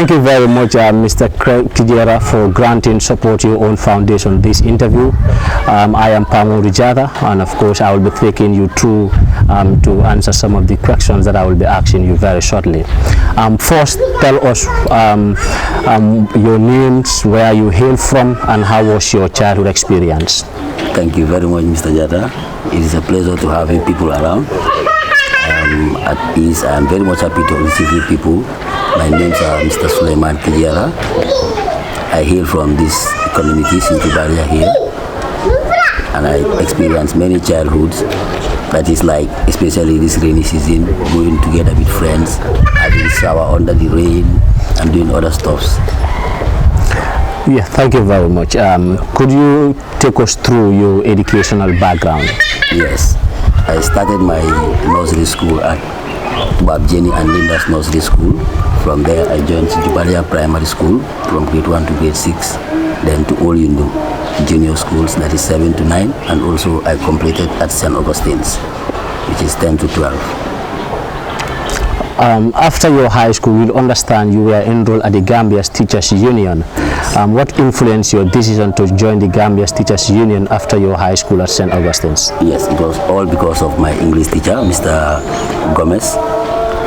Thank you very much, Mr. Kijera, for granting support to your own foundation this interview. I am Pamo Rijada, and of course I will be taking you through to answer some of the questions that I will be asking you very shortly. First, tell us your names, where you hail from, and how was your childhood experience? Thank you very much, Mr. Jada. It is a pleasure to have you people around. At ease, I am very much happy to receive you people. My name is Mr. Sulayman Kijera. I hail from this community, Kijera here, and I experienced many childhoods. That is like, especially this rainy season, going together with friends, having shower under the rain, and doing other stuffs. Yeah, thank you very much. Could you take us through your educational background? Yes, I started my nursery school at Babjeni and Linda's Nursery School. From there, I joined Kijera Primary School from grade 1 to grade 6, then to All Yundu Junior Schools, that is 7 to 9, and also I completed at St. Augustine's, which is 10 to 12. After your high school, we'll understand you were enrolled at the Gambia's Teachers Union. Yes. What influenced your decision to join the Gambia's Teachers Union after your high school at St. Augustine's? Yes, it was all because of my English teacher, Mr. Gomez.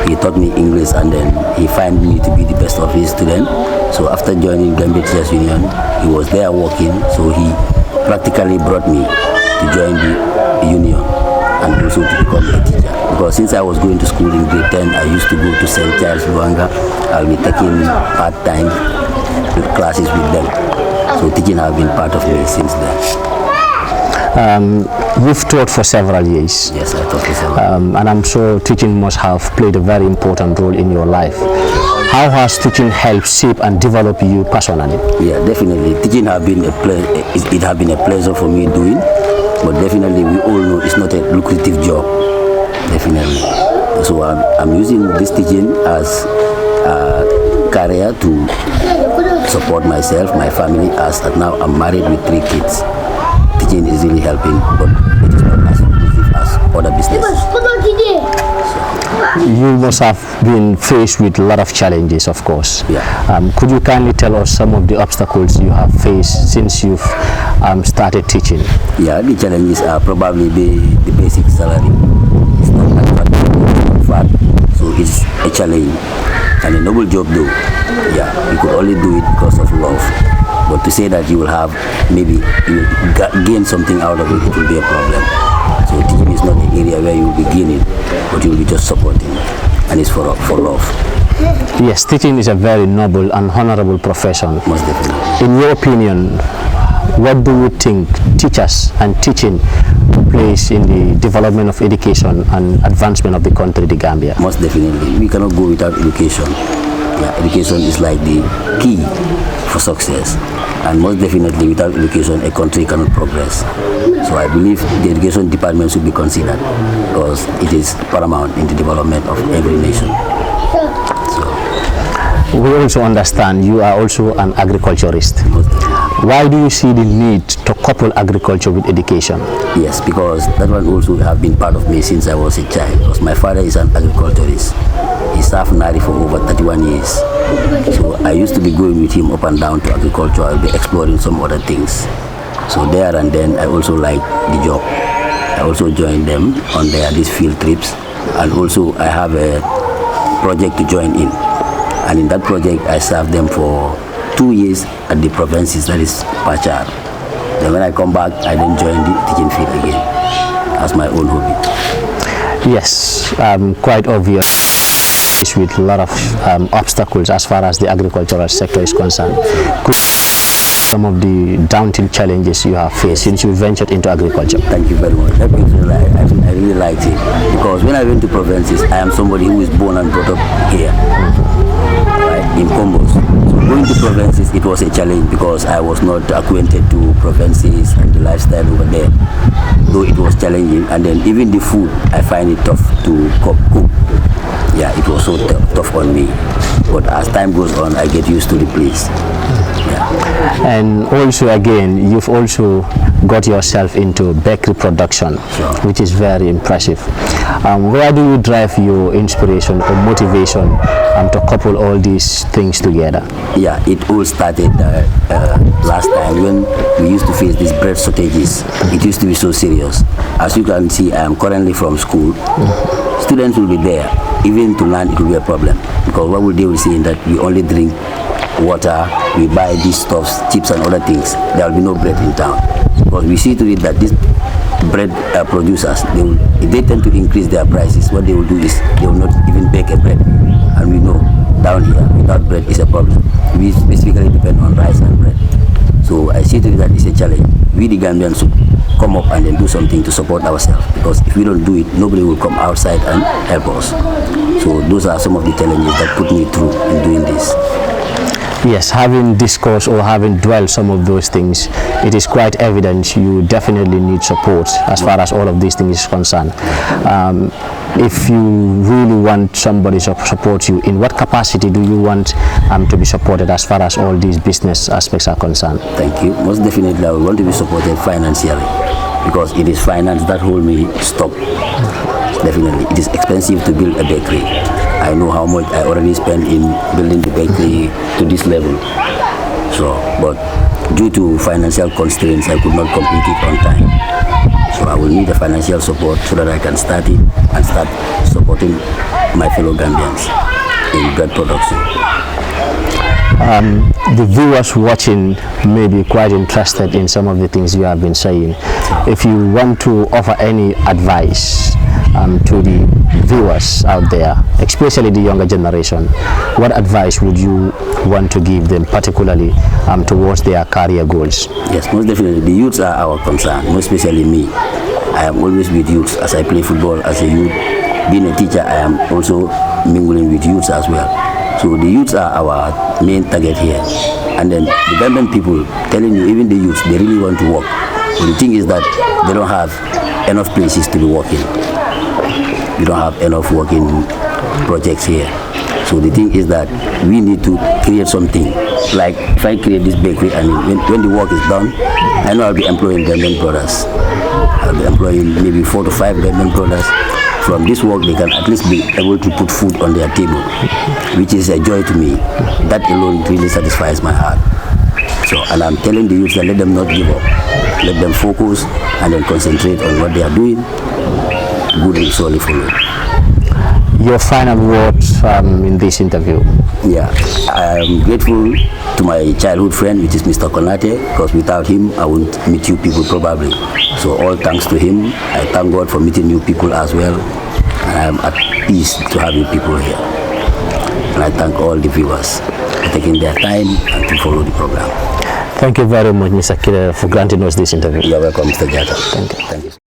He taught me English, and then he found me to be the best of his students. So after joining Gambia Teachers Union, he was there working, so he practically brought me to join the union and also to become a teacher. Because since I was going to school in grade 10, I used to go to St. Charles, Luanga. I'll be taking part-time classes with them. So teaching has been part of me since then. You've taught for several years. Yes, I taught for several years. And I'm sure teaching must have played a very important role in your life. How has teaching helped shape and develop you personally? Yeah, definitely. Teaching has been it has been a pleasure for me doing, but definitely we all know it's not a lucrative job. Definitely. So I'm using this teaching as a career to support myself, my family, as now I'm married with 3 kids. Teaching is really helping, but it is not as lucrative as other businesses. You must have been faced with a lot of challenges, of course. Yeah. Could you kindly tell us some of the obstacles you have faced since you've started teaching? Yeah, the challenges are probably the basic salary. It's not that so it's a challenge. And a noble job though, yeah, you could only do it because of love. But to say that you will have, maybe you will gain something out of it, it will be a problem. So teaching is not an area where you will be gaining, but you will be just supporting, and it's for love. Yes, teaching is a very noble and honorable profession. Most definitely. In your opinion, what do you think teachers and teaching plays in the development of education and advancement of the country, the Gambia? Most definitely. We cannot go without education. Yeah, education is like the key for success, and most definitely without education a country cannot progress. So I believe the education department should be considered because it is paramount in the development of every nation. So we also understand you are also an agriculturist. most definitely. Why do you see the need to couple agriculture with education? Yes, because that one also have been part of me since I was a child. Because my father is an agriculturist. He served Nari for over 31 years. So I used to be going with him up and down to agriculture. I'll be exploring some other things. So there and then I also liked the job. I also joined them on these field trips. And also I have a project to join in. And in that project I served them for 2 years at the provinces, that is Pachar. Then when I come back, I then join the teaching field again as my own hobby. Yes, quite obvious. With a lot of obstacles as far as the agricultural sector is concerned. Could some of the daunting challenges you have faced since you ventured into agriculture? Thank you very much. That means I really liked it because when I went to provinces, I am somebody who is born and brought up here, right, in Combos. So going to provinces, it was a challenge because I was not acquainted to provinces and the lifestyle over there. Though it was challenging, and then even the food, I find it tough to cook. Yeah, it was so tough on me. But as time goes on, I get used to the place. Yeah. And also again, you've also got yourself into bakery production, which is very impressive. Where do you drive your inspiration or motivation to couple all these things together? Yeah, it all started last time when we used to face these bread shortages. It used to be so serious. As you can see, I am currently from school. Students will be there. Even to learn, it will be a problem. Because what will they will say that we only drink water, we buy these stuffs, chips and other things. There will be no bread in town. Because we see to it that these bread producers, if they tend to increase their prices, what they will do is they will not even bake a bread. And we know down here, without bread is a problem. We specifically depend on rice and bread. So I see to it that it's a challenge. We the Gambians should come up and then do something to support ourselves. Because if we don't do it, nobody will come outside and help us. So those are some of the challenges that put me through in doing this. Yes, having discussed or having dwelled some of those things, it is quite evident you definitely need support as far as all of these things is concerned. If you really want somebody to support you, in what capacity do you want to be supported as far as all these business aspects are concerned? Thank you. Most definitely I want to be supported financially, because it is finance that hold me stuck. Definitely. It is expensive to build a bakery. I know how much I already spent in building the bakery to this level. So, but due to financial constraints, I could not complete it on time. So I will need a financial support so that I can start it and start supporting my fellow Gambians in bread production. The viewers watching may be quite interested in some of the things you have been saying. If you want to offer any advice to the viewers out there, especially the younger generation, what advice would you want to give them, particularly towards their career goals? Yes, most definitely. The youths are our concern, most especially me. I am always with youths as I play football as a youth. Being a teacher, I am also mingling with youths as well. So the youths are our main target here. And then the Gambian people, telling you, even the youths, they really want to work. But the thing is that they don't have enough places to be working. We don't have enough working projects here. So the thing is that we need to create something. Like if I create this bakery and when the work is done, I know I'll be employing Gambian brothers. I'll be employing maybe 4 to 5 Gambian brothers. From this work, they can at least be able to put food on their table, which is a joy to me. That alone really satisfies my heart. So, and I'm telling the youth that let them not give up. Let them focus and then concentrate on what they are doing. Good will surely follow. Your final words in this interview? Yeah, I am grateful to my childhood friend, which is Mr. Konate, because without him, I wouldn't meet you people probably. So all thanks to him. I thank God for meeting new people as well. And I am at peace to having people here. And I thank all the viewers for taking their time and to follow the program. Thank you very much, Mr. Kijera, for granting us this interview. You're welcome, Mr. Jata. Thank you. Thank you.